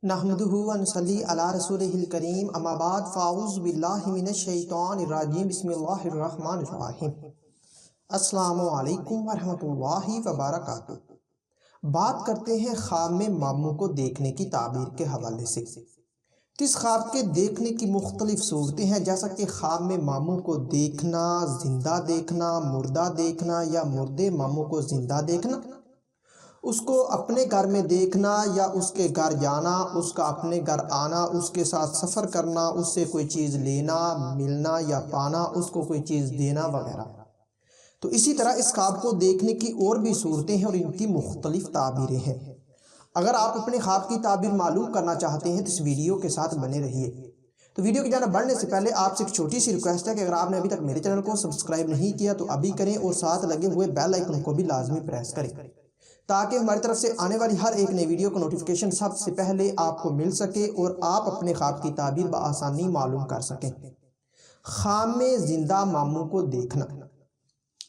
نحمدہ و نصلی علی رسولہ الکریم اما بعد فاعوذ باللہ من الشیطان الرجیم بسم اللہ الرحمن الرحیم السلام علیکم ورحمۃ اللہ وبرکاتہ۔ بات کرتے ہیں خواب میں ماموں کو دیکھنے کی تعبیر کے حوالے سے۔ اس خواب کے دیکھنے کی مختلف صورتیں ہیں، جیسا کہ خواب میں ماموں کو دیکھنا، زندہ دیکھنا، مردہ دیکھنا یا مردے ماموں کو زندہ دیکھنا، اس کو اپنے گھر میں دیکھنا یا اس کے گھر جانا، اس کا اپنے گھر آنا، اس کے ساتھ سفر کرنا، اس سے کوئی چیز لینا، ملنا یا پانا، اس کو کوئی چیز دینا وغیرہ۔ تو اسی طرح اس خواب کو دیکھنے کی اور بھی صورتیں ہیں اور ان کی مختلف تعبیریں ہیں۔ اگر آپ اپنے خواب کی تعبیر معلوم کرنا چاہتے ہیں تو اس ویڈیو کے ساتھ بنے رہیے۔ تو ویڈیو کی جانب بڑھنے سے پہلے آپ سے ایک چھوٹی سی ریکویسٹ ہے کہ اگر آپ نے ابھی تک میرے چینل کو سبسکرائب نہیں کیا تو ابھی کریں اور ساتھ لگے ہوئے بیل آئیکن کو بھی لازمی پریس کریں، تاکہ ہماری طرف سے آنے والی ہر ایک نئی ویڈیو کو نوٹیفیکیشن سب سے پہلے آپ کو مل سکے اور آپ اپنے خواب کی تعبیر بآسانی معلوم کر سکیں۔ خواب میں زندہ ماموں کو دیکھنا۔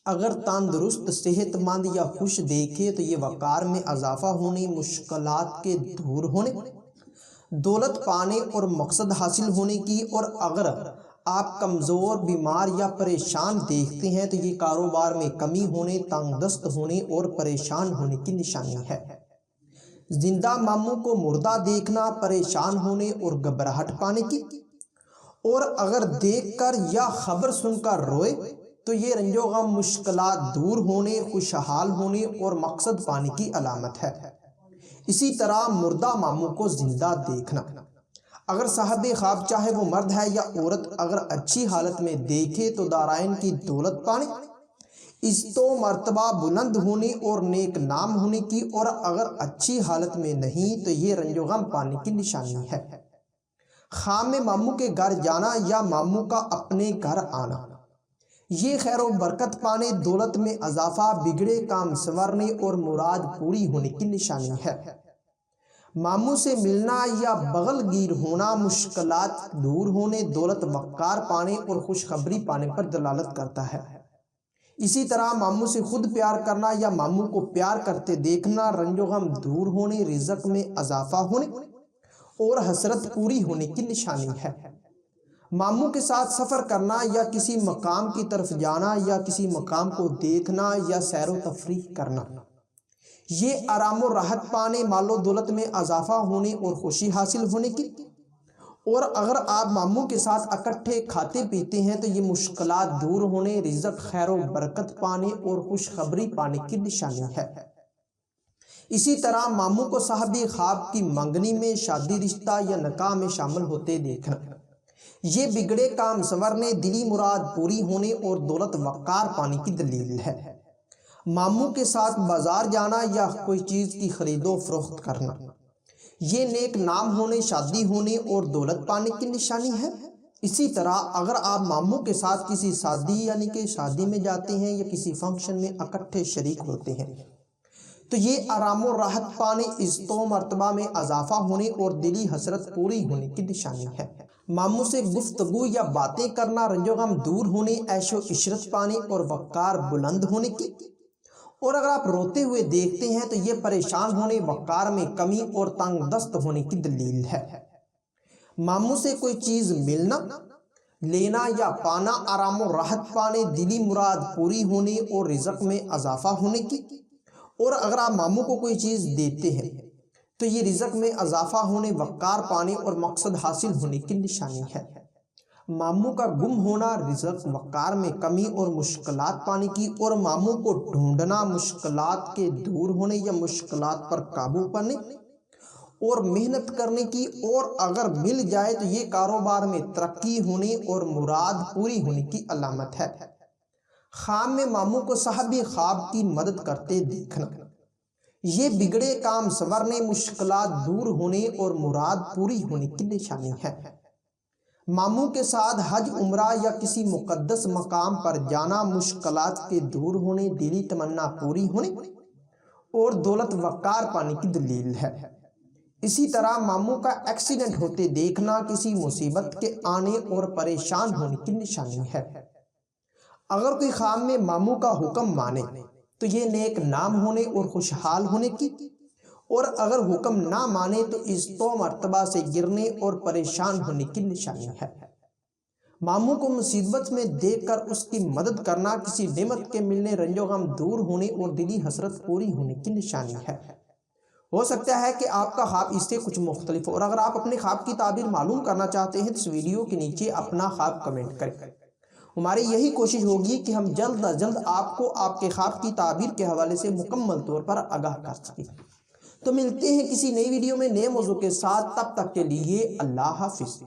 اگر تندرست، صحت مند یا خوش دیکھے تو یہ وقار میں اضافہ ہونے، مشکلات کے دور ہونے، دولت پانے اور مقصد حاصل ہونے کی، اور اگر آپ کمزور، بیمار یا پریشان دیکھتے ہیں تو یہ کاروبار میں کمی ہونے، تنگ دست ہونے اور پریشان ہونے کی نشانی ہے۔ زندہ ماموں کو مردہ دیکھنا پریشان ہونے اور گھبراہٹ پانے کی، اور اگر دیکھ کر یا خبر سن کر روئے تو یہ رنج و غم، مشکلات دور ہونے، خوشحال ہونے اور مقصد پانے کی علامت ہے۔ اسی طرح مردہ ماموں کو زندہ دیکھنا، اگر صاحب خواب چاہے وہ مرد ہے یا عورت، اگر اچھی حالت میں دیکھے تو دارائن کی دولت پانے، عزت و مرتبہ بلند ہونے اور نیک نام ہونے کی، اور اگر اچھی حالت میں نہیں تو یہ رنج و غم پانے کی نشانی ہے۔ خواب میں ماموں کے گھر جانا یا ماموں کا اپنے گھر آنا، یہ خیر و برکت پانے، دولت میں اضافہ، بگڑے کام سنورنے اور مراد پوری ہونے کی نشانی ہے۔ ماموں سے ملنا یا بغل گیر ہونا مشکلات دور ہونے، دولت وقار پانے اور خوشخبری پانے پر دلالت کرتا ہے۔ اسی طرح ماموں سے خود پیار کرنا یا ماموں کو پیار کرتے دیکھنا رنج و غم دور ہونے، رزق میں اضافہ ہونے اور حسرت پوری ہونے کی نشانی ہے۔ ماموں کے ساتھ سفر کرنا یا کسی مقام کی طرف جانا یا کسی مقام کو دیکھنا یا سیر و تفریح کرنا، یہ آرام و راحت پانے، مال و دولت میں اضافہ ہونے اور خوشی حاصل ہونے کی، اور اگر آپ ماموں کے ساتھ اکٹھے کھاتے پیتے ہیں تو یہ مشکلات دور ہونے، رزق، خیر و برکت پانے اور خوشخبری پانے کی نشانی ہے۔ اسی طرح ماموں کو صاحب خواب کی منگنی میں، شادی رشتہ یا نکاح میں شامل ہوتے دیکھنا، یہ بگڑے کام سنورنے، دلی مراد پوری ہونے اور دولت وقار پانے کی دلیل ہے۔ ماموں کے ساتھ بازار جانا یا کوئی چیز کی خرید و فروخت کرنا، یہ نیک نام ہونے، شادی ہونے اور دولت پانے کی نشانی ہے۔ اسی طرح اگر آپ ماموں کے ساتھ کسی شادی یعنی کہ شادی میں جاتے ہیں یا کسی فنکشن میں اکٹھے شریک ہوتے ہیں تو یہ آرام و راحت پانے، عزت و مرتبہ میں اضافہ ہونے اور دلی حسرت پوری ہونے کی نشانی ہے۔ ماموں سے گفتگو یا باتیں کرنا رنج و غم دور ہونے، عیش و عشرت پانے اور وقار بلند ہونے کی، اور اگر آپ روتے ہوئے دیکھتے ہیں تو یہ پریشان ہونے، وقار میں کمی اور تنگ دست ہونے کی دلیل ہے۔ ماموں سے کوئی چیز ملنا، لینا یا پانا، آرام و راحت پانے، دلی مراد پوری ہونے اور رزق میں اضافہ ہونے کی، اور اگر آپ ماموں کو کوئی چیز دیتے ہیں تو یہ رزق میں اضافہ ہونے، وقار پانے اور مقصد حاصل ہونے کی نشانی ہے۔ ماموں کا گم ہونا، رزق، وقار میں کمی اور مشکلات پانے کی، اور ماموں کو ڈھونڈنا، مشکلات کے دور ہونے یا مشکلات پر قابو پانے اور محنت کرنے کی، اور اگر مل جائے تو یہ کاروبار میں ترقی ہونے اور مراد پوری ہونے کی علامت ہے۔ خواب میں ماموں کو صاحب خواب کی مدد کرتے دیکھنا، یہ بگڑے کام سنورنے، مشکلات دور ہونے اور مراد پوری ہونے کی نشانی ہے۔ ماموں کے ساتھ حج، عمرہ یا کسی مقدس مقام پر جانا، مشکلات کے دور ہونے، دلی تمنا پوری ہونے اور دولت وقار پانے کی دلیل ہے۔ اسی طرح ماموں کا ایکسیڈنٹ ہوتے دیکھنا کسی مصیبت کے آنے اور پریشان ہونے کی نشانی ہے۔ اگر کوئی خواب میں ماموں کا حکم مانے تو یہ نیک نام ہونے اور خوشحال ہونے کی، اور اگر حکم نہ مانے تو اس 2 مرتبہ سے گرنے اور پریشان ہونے کی نشانی ہے۔ ماموں کو مصیبت میں دیکھ کر اس کی مدد کرنا کسی نعمت کے ملنے، رنج و غم دور ہونے اور دلی حسرت پوری ہونے کی نشانی ہے۔ ہو سکتا ہے کہ آپ کا خواب اس سے کچھ مختلف ہو، اور اگر آپ اپنے خواب کی تعبیر معلوم کرنا چاہتے ہیں تو اس ویڈیو کے نیچے اپنا خواب کمنٹ کریں۔ ہماری یہی کوشش ہوگی کہ ہم جلد از جلد آپ کو آپ کے خواب کی تعبیر کے حوالے سے مکمل طور پر آگاہ کر سکیں۔ تو ملتے ہیں کسی نئی ویڈیو میں نئے موضوع کے ساتھ، تب تک کے لیے اللہ حافظ۔